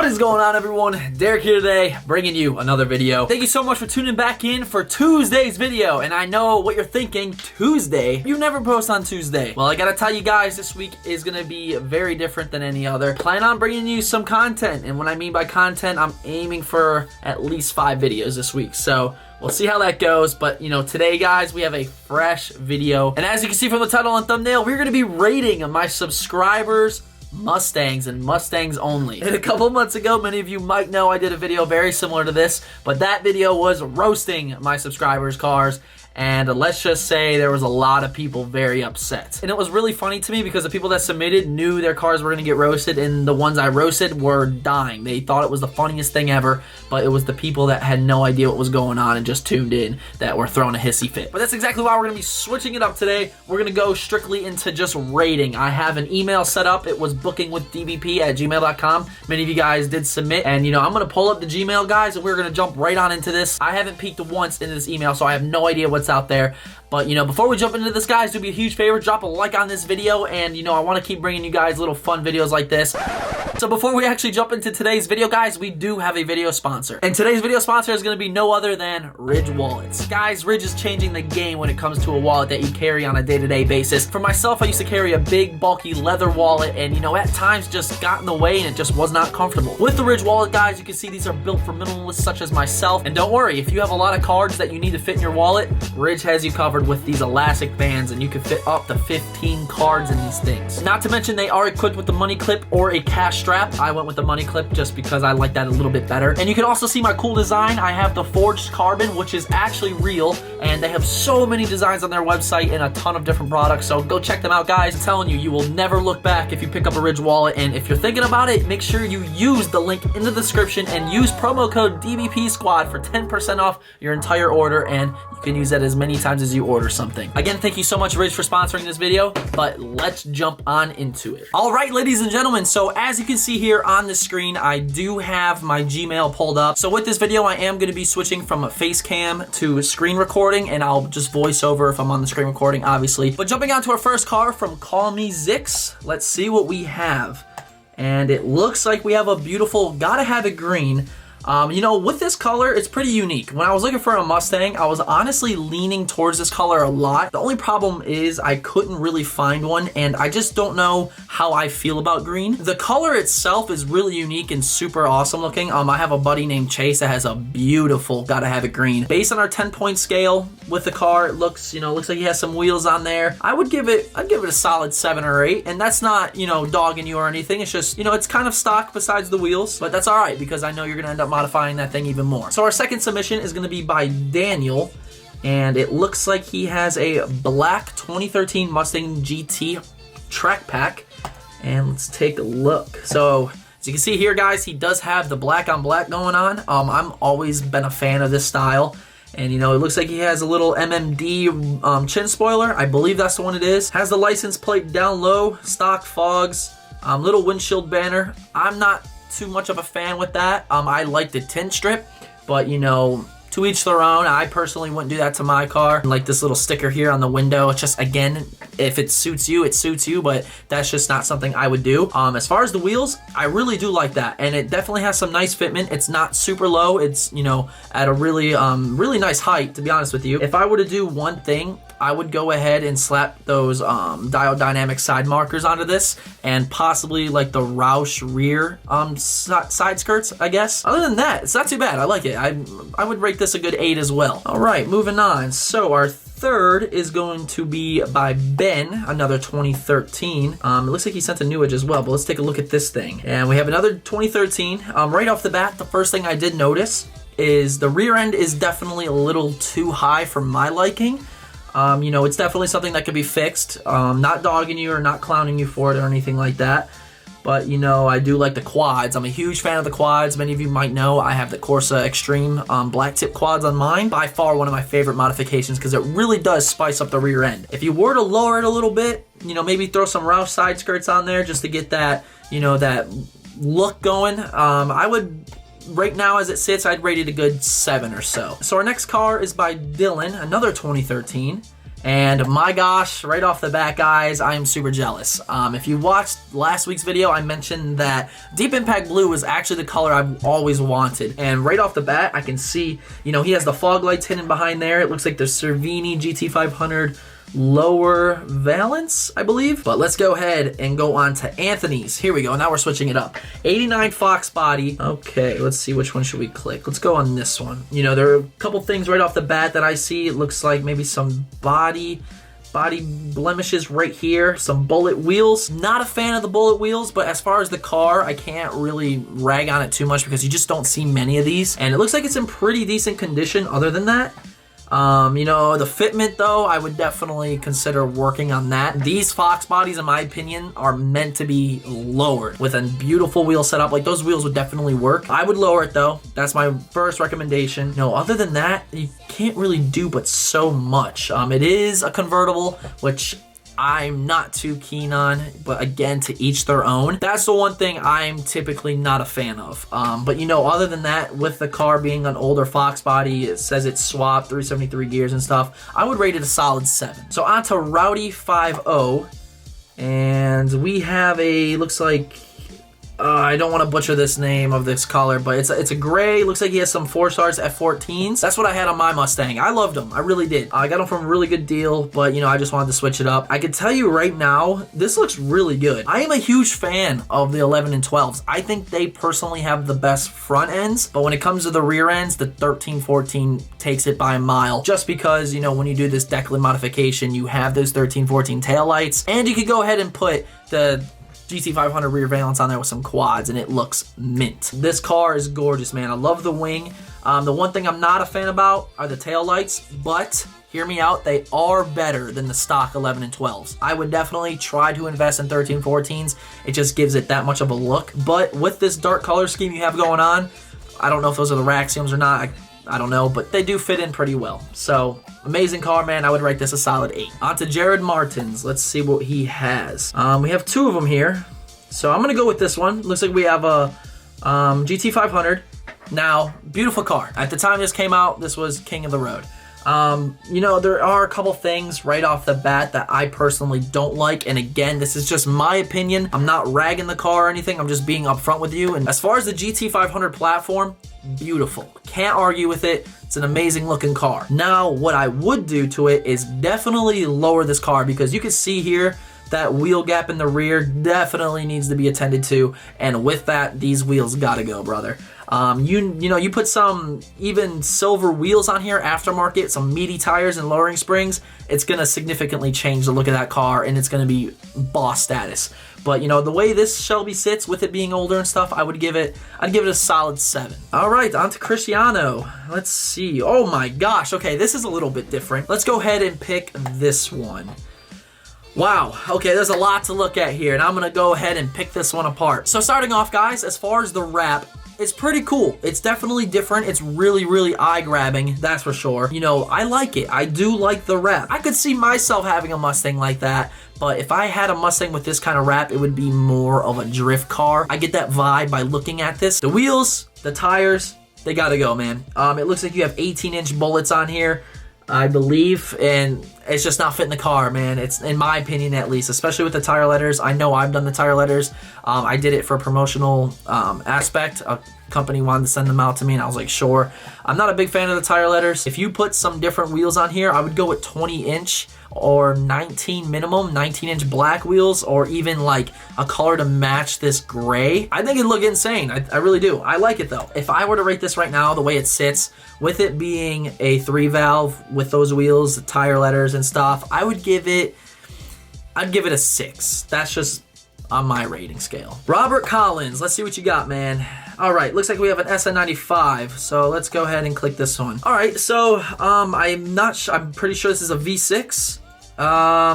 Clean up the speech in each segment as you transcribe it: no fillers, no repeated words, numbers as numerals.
What is going on, everyone? Derek here today, bringing you another video. Thank you so much for tuning back in for Tuesday's video. And I know what you're thinking, Tuesday? You never post on Tuesday. Well, I gotta tell you guys, this week is gonna be very different than any other. Plan on bringing you some content. And what I mean by content, I'm aiming for at least 5 videos this week. So we'll see how that goes, but today, guys, we have a fresh video. And as you can see from the title and thumbnail, we're gonna be rating my subscribers' Mustangs and Mustangs only. And a couple months ago, many of you might know I did a video very similar to this, but that video was roasting my subscribers' cars. And let's just say there was a lot of people very upset. And it was really funny to me because the people that submitted knew their cars were gonna get roasted, and the ones I roasted were dying. They thought it was the funniest thing ever, but it was the people that had no idea what was going on and just tuned in that were throwing a hissy fit. But that's exactly why we're gonna be switching it up today. We're gonna go strictly into just rating. I have an email set up. It was bookingwithdvp@gmail.com. Many of you guys did submit, and I'm gonna pull up the Gmail, guys, and we're gonna jump right on into this. I haven't peeked once into this email, so I have no idea what's out there. But before we jump into this, guys, do me a huge favor, drop a like on this video, and I want to keep bringing you guys little fun videos like this. So before we actually jump into today's video, guys, we do have a video sponsor. And today's video sponsor is going to be no other than Ridge Wallets. Guys, Ridge is changing the game when it comes to a wallet that you carry on a day-to-day basis. For myself, I used to carry a big, bulky leather wallet, and at times just got in the way and it just was not comfortable. With the Ridge Wallet, guys, you can see these are built for minimalists such as myself. And don't worry, if you have a lot of cards that you need to fit in your wallet, Ridge has you covered with these elastic bands, and you can fit up to 15 cards in these things. Not to mention they are equipped with the money clip or a cash strap. I went with the money clip just because I like that a little bit better. And you can also see my cool design. I have the forged carbon, which is actually real, and they have so many designs on their website and a ton of different products, so go check them out, guys. I'm telling you, you will never look back if you pick up a Ridge wallet. And if you're thinking about it, make sure you use the link in the description and use promo code DVP Squad for 10% off your entire order, and you can use that as many times as you order something. Again, thank you so much, Ridge, for sponsoring this video, but let's jump on into it. All right, ladies and gentlemen, so as you can see here on the screen, I do have my Gmail pulled up. So with this video, I am going to be switching from a face cam to screen recording, and I'll just voice over if I'm on the screen recording, obviously. But jumping on to our first car from Call Me Zix, let's see what we have. And it looks like we have a beautiful, gotta have it green. With this color, it's pretty unique. When I was looking for a Mustang, I was honestly leaning towards this color a lot. The only problem is I couldn't really find one, and I just don't know how I feel about green. The color itself is really unique and super awesome looking. I have a buddy named Chase that has a beautiful, gotta have it green. Based on our 10-point scale with the car, it looks like he has some wheels on there. I'd give it a solid 7 or 8, and that's not, dogging you or anything. It's just, it's kind of stock besides the wheels, but that's all right because I know you're gonna end up modifying that thing even more. So our second submission is going to be by Daniel, and it looks like he has a black 2013 Mustang GT track pack, and let's take a look. So as you can see here, guys, he does have the black on black going on. I'm always been a fan of this style. And it looks like he has a little MMD chin spoiler. I believe that's the one it is. Has the license plate down low, stock fogs, little windshield banner. I'm not too much of a fan with that. I like the tint strip, but to each their own. I personally wouldn't do that to my car. Like this little sticker here on the window, it's just, again, if it suits you, it suits you, but that's just not something I would do. As far as the wheels, I really do like that, and it definitely has some nice fitment. It's not super low. It's, at a really, really nice height, to be honest with you. If I were to do one thing, I would go ahead and slap those dial dynamic side markers onto this, and possibly like the Roush rear side skirts, I guess. Other than that, it's not too bad. I like it. I would rate this a good 8 as well. All right, moving on. So our third is going to be by Ben, another 2013. It looks like he sent a new edge as well, but let's take a look at this thing. And we have another 2013. Right off the bat, the first thing I did notice is the rear end is definitely a little too high for my liking. It's definitely something that could be fixed. Not dogging you or not clowning you for it or anything like that. But, I do like the quads. I'm a huge fan of the quads. Many of you might know I have the Corsa Extreme black tip quads on mine. By far one of my favorite modifications because it really does spice up the rear end. If you were to lower it a little bit, maybe throw some Roush side skirts on there just to get that, that look going. I would, right now as it sits, I'd rate it a good 7 or so. So our next car is by Dylan, another 2013. And my gosh, right off the bat, guys, I am super jealous. If you watched last week's video, I mentioned that Deep Impact Blue was actually the color I've always wanted. And right off the bat, I can see, you know, he has the fog lights hidden behind there. It looks like the Cervini GT500 lower valence, I believe. But let's go ahead and go on to Anthony's. Here we go. Now we're switching it up. 89 Fox body. Okay, let's see, which one should we click? Let's go on this one. You know, there are a couple things right off the bat that I see. It looks like maybe some body blemishes right here, some bullet wheels. Not a fan of the bullet wheels, but as far as the car, I can't really rag on it too much because you just don't see many of these. And it looks like it's in pretty decent condition other than that. You know, the fitment though, I would definitely consider working on that. These Fox bodies, in my opinion, are meant to be lowered with a beautiful wheel setup. Like, those wheels would definitely work. I would lower it though. That's my first recommendation. No, other than that, you can't really do but so much. It is a convertible, which I'm not too keen on, but again, to each their own. That's the one thing I'm typically not a fan of. But you know, other than that, with the car being an older Fox body, it says it's swapped 373 gears and stuff, I would rate it a solid 7. So on to Rowdy 50, and we have a, looks like, I don't want to butcher this name of this color, but it's a gray. Looks like he has some 4-stars F14s. That's what I had on my Mustang. I loved them. I really did. I got them from a really good deal, but you know, I just wanted to switch it up. I can tell you right now, this looks really good. I am a huge fan of the 11 and 12s. I think they personally have the best front ends, but when it comes to the rear ends, the 13, 14 takes it by a mile, just because, you know, when you do this Declan modification, you have those 13, 14 taillights, and you could go ahead and put the GT500 rear valance on there with some quads, and it looks mint. This car is gorgeous, man. I love the wing. The one thing I'm not a fan about are the tail lights, but hear me out, they are better than the stock 11 and 12s. I would definitely try to invest in 13, 14s. It just gives it that much of a look. But with this dark color scheme you have going on, I don't know if those are the Raxiums or not. I don't know, but they do fit in pretty well. So, amazing car, man. I would rate this a solid 8. On to Jared Martins. Let's see what he has. We have 2 of them here. So, I'm going to go with this one. Looks like we have a GT500. Now, beautiful car. At the time this came out, this was king of the road. You know, there are a couple things right off the bat that I personally don't like, and again, this is just my opinion. I'm not ragging the car or anything, I'm just being upfront with you. And as far as the GT500 platform, beautiful. Can't argue with it. It's an amazing looking car. Now, what I would do to it is definitely lower this car, because you can see here that wheel gap in the rear definitely needs to be attended to, and with that, these wheels gotta go, brother. You know, you put some even silver wheels on here, aftermarket, some meaty tires and lowering springs, it's gonna significantly change the look of that car, and it's gonna be boss status. But you know, the way this Shelby sits, with it being older and stuff, I'd give it a solid 7. All right, on to Cristiano. Let's see. Oh my gosh. Okay, this is a little bit different. Let's go ahead and pick this one. Wow, okay, there's a lot to look at here, and I'm gonna go ahead and pick this one apart. So starting off, guys, as far as the wrap, it's pretty cool. It's definitely different. It's really, really eye-grabbing, that's for sure. You know, I like it. I do like the wrap. I could see myself having a Mustang like that, but if I had a Mustang with this kind of wrap, it would be more of a drift car. I get that vibe by looking at this. The wheels, the tires, they gotta go, man. It looks like you have 18-inch bullets on here, I believe, and it's just not fitting the car, man. It's, in my opinion at least, especially with the tire letters. I know I've done the tire letters. I did it for a promotional aspect. A company wanted to send them out to me, and I was like, sure. I'm not a big fan of the tire letters. If you put some different wheels on here, I would go with 20-inch or 19 minimum, 19-inch black wheels, or even like a color to match this gray. I think it'd look insane. I really do. I like it though. If I were to rate this right now, the way it sits, with it being a 3-valve with those wheels, the tire letters and stuff, I'd give it a 6. That's just on my rating scale. Robert Collins, let's see what you got, man. All right, looks like we have an SN95, so let's go ahead and click this one. All right, so I'm pretty sure this is a V6.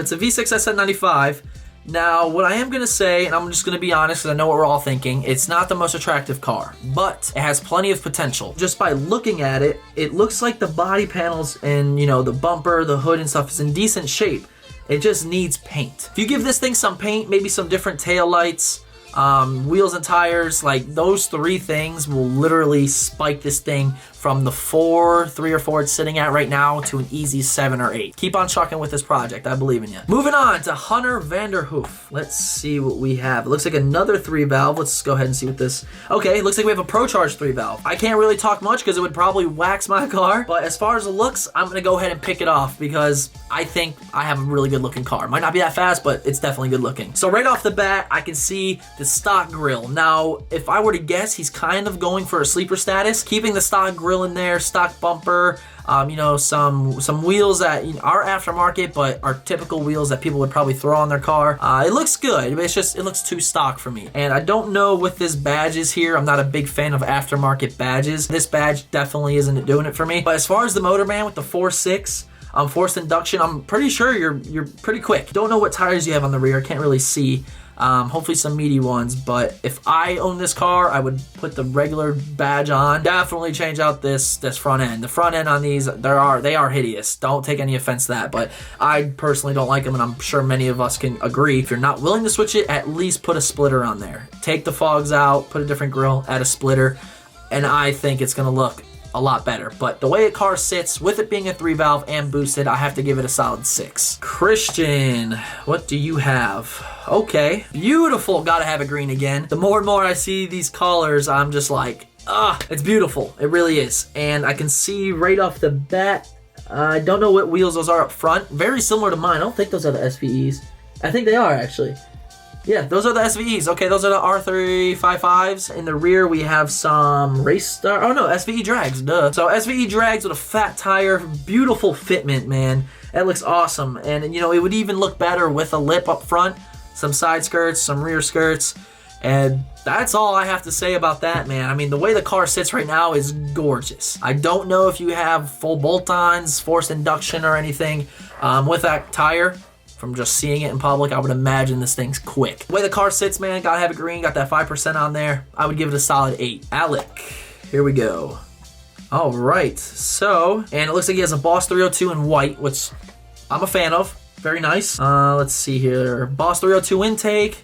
It's a V6 SN95. Now, what I am gonna say, and I'm just gonna be honest because I know what we're all thinking, it's not the most attractive car, but it has plenty of potential. Just by looking at it, it looks like the body panels and, you know, the bumper, the hood and stuff is in decent shape. It just needs paint. If you give this thing some paint, maybe some different tail lights, wheels and tires, like those 3 things will literally spike this thing from the 3 or 4 it's sitting at right now to an easy 7 or 8. Keep on trucking with this project. I believe in you. Moving on to Hunter Vanderhoof. Let's see what we have. It looks like another 3 valve. Let's go ahead and see what this... Okay, looks like we have a Pro Charge 3 valve. I can't really talk much because it would probably wax my car, but as far as the looks, I'm gonna go ahead and pick it off because I think I have a really good looking car. Might not be that fast, but it's definitely good looking. So right off the bat, I can see the stock grille. Now, if I were to guess, he's kind of going for a sleeper status, keeping the stock grille in there, stock bumper, you know, some wheels that are aftermarket, but are typical wheels that people would probably throw on their car. It looks good, but it's just, it looks too stock for me. And I don't know what this badge is here. I'm not a big fan of aftermarket badges. This badge definitely isn't doing it for me. But as far as the motor, man, with the 4.6, forced induction, I'm pretty sure you're pretty quick. Don't know what tires you have on the rear. Can't really see. Hopefully some meaty ones, but if I own this car, I would put the regular badge on. Definitely change out this front end. The front end on these, they are hideous. Don't take any offense to that, but I personally don't like them, and I'm sure many of us can agree. If you're not willing to switch it, at least put a splitter on there. Take the fogs out, put a different grille, add a splitter, and I think it's gonna look a lot better. But the way a car sits, with it being a 3 valve and boosted, I have to give it a solid 6. Christian, what do you have? Okay, beautiful. Gotta have a green again. The more and more I see these colors, I'm just like, it's beautiful. It really is. And I can see right off the bat, I don't know what wheels those are up front. Very similar to mine. I don't think those are the SVEs. I think they are, actually. Yeah, those are the SVEs. Okay, those are the R355s. In the rear, we have some Race Star. Oh no, SVE drags, duh. So SVE drags with a fat tire, beautiful fitment, man. That looks awesome. And you know, it would even look better with a lip up front, some side skirts, some rear skirts. And that's all I have to say about that, man. I mean, the way the car sits right now is gorgeous. I don't know if you have full bolt-ons, forced induction or anything with that tire. From just seeing it in public, I would imagine this thing's quick. The way the car sits, man, gotta have it green, got that 5% on there. I would give it a solid 8. Alec, here we go. All right, so, and it looks like he has a Boss 302 in white, which I'm a fan of. Very nice. Let's see here. Boss 302 intake,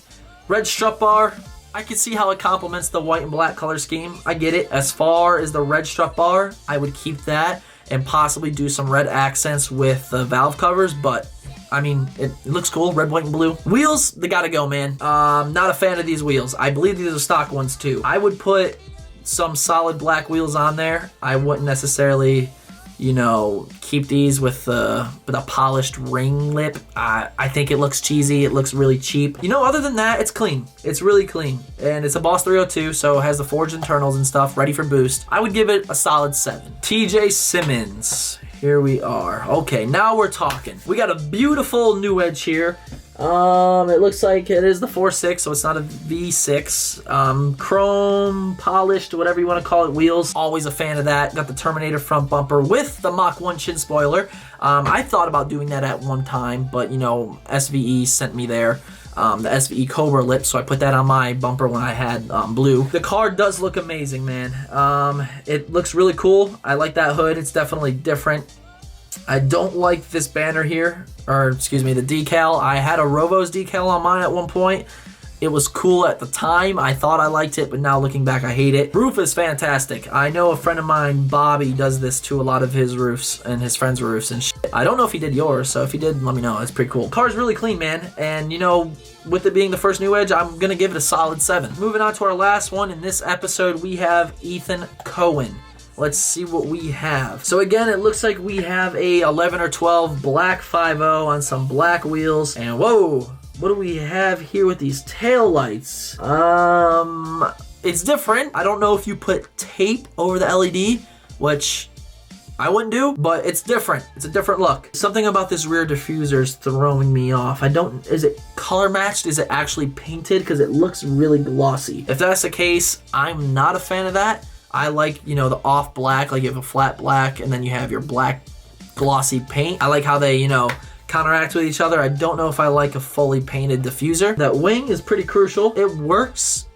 red strut bar. I can see how it complements the white and black color scheme. I get it. As far as the red strut bar, I would keep that and possibly do some red accents with the valve covers, but I mean, it looks cool, red, white, and blue. Wheels, they gotta go, man. Not a fan of these wheels. I believe these are stock ones too. I would put some solid black wheels on there. I wouldn't necessarily, you know, keep these with a polished ring lip. I think it looks cheesy. It looks really cheap. You know, other than that, it's clean. It's really clean. And it's a Boss 302, so it has the forged internals and stuff, ready for boost. I would give it a solid 7. TJ Simmons. Here we are. Okay, now we're talking. We got a beautiful new edge here. It looks like it is the 4.6, so it's not a V6. Chrome, polished, whatever you want to call it, wheels. Always a fan of that. Got the Terminator front bumper with the Mach 1 chin spoiler. I thought about doing that at one time, but, you know, SVE sent me there. The SVE Cobra lip, so I put that on my bumper when I had blue. The car does look amazing, man. It looks really cool. I like that hood. It's definitely different. I don't like this banner here, or excuse me, the decal. I had a Rovo's decal on mine at one point. It was cool at the time. I thought I liked it, but now looking back, I hate it. Roof is fantastic. I know a friend of mine, Bobby, does this to a lot of his roofs and his friends' roofs and shit. I don't know if he did yours, so if he did, let me know. It's pretty cool. Car's really clean, man. And, you know, with it being the first new edge, I'm going to give it a solid 7. Moving on to our last one. In this episode, we have Ethan Cohen. Let's see what we have. So again, it looks like we have a 11 or 12 black 5.0 on some black wheels. And whoa, what do we have here with these tail lights? It's different. I don't know if you put tape over the LED, which I wouldn't do, but it's different. It's a different look. Something about this rear diffuser is throwing me off. Is it color matched? Is it actually painted? Because it looks really glossy. If that's the case, I'm not a fan of that. I like, you know, the off black, like you have a flat black and then you have your black glossy paint. I like how they, you know, counteract with each other. I don't know if I like a fully painted diffuser. That wing is pretty crucial. It works.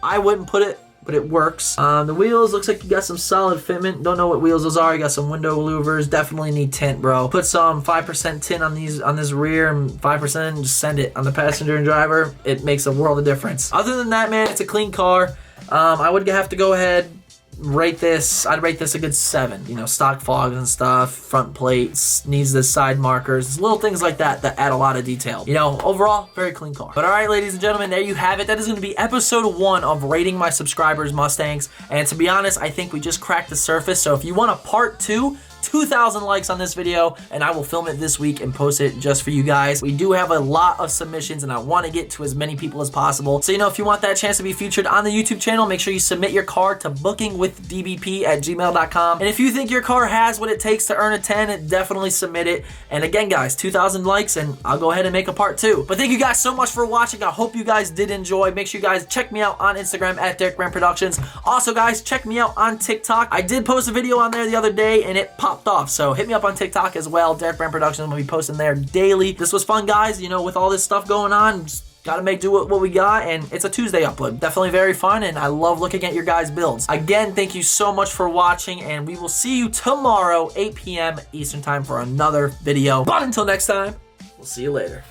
I wouldn't put it, but it works. The wheels, looks like you got some solid fitment. Don't know what wheels those are. You got some window louvers. Definitely need tint, bro. Put some 5% tint on this rear and 5% and just send it on the passenger and driver. It makes a world of difference. Other than that, man, it's a clean car. I would have to go ahead, rate this, I'd rate this a good 7. You know, stock fogs and stuff, front plates, needs the side markers, little things like that that add a lot of detail. You know, overall, very clean car. But all right, ladies and gentlemen, there you have it. That is going to be episode 1 of rating my subscribers' Mustangs. And to be honest, I think we just cracked the surface. So if you want a part 2, 2,000 likes on this video, and I will film it this week and post it just for you guys. We do have a lot of submissions, and I want to get to as many people as possible. So, you know, if you want that chance to be featured on the YouTube channel, make sure you submit your car to bookingwithdbp@gmail.com. And if you think your car has what it takes to earn a 10, definitely submit it. And again, guys, 2,000 likes, and I'll go ahead and make a part 2. But thank you guys so much for watching. I hope you guys did enjoy. Make sure you guys check me out on Instagram at Derek Brand Productions. Also, guys, check me out on TikTok. I did post a video on there the other day, and it popped off, so hit me up on TikTok as well. Derek Brand Productions. I'm gonna be posting there daily. This was fun, guys. You know, with all this stuff going on, just gotta make do with what we got, and it's a Tuesday upload. Definitely very fun, and I love looking at your guys' builds. Again, thank you so much for watching, and we will see you tomorrow, 8 p.m. Eastern Time, for another video. But until next time, we'll see you later.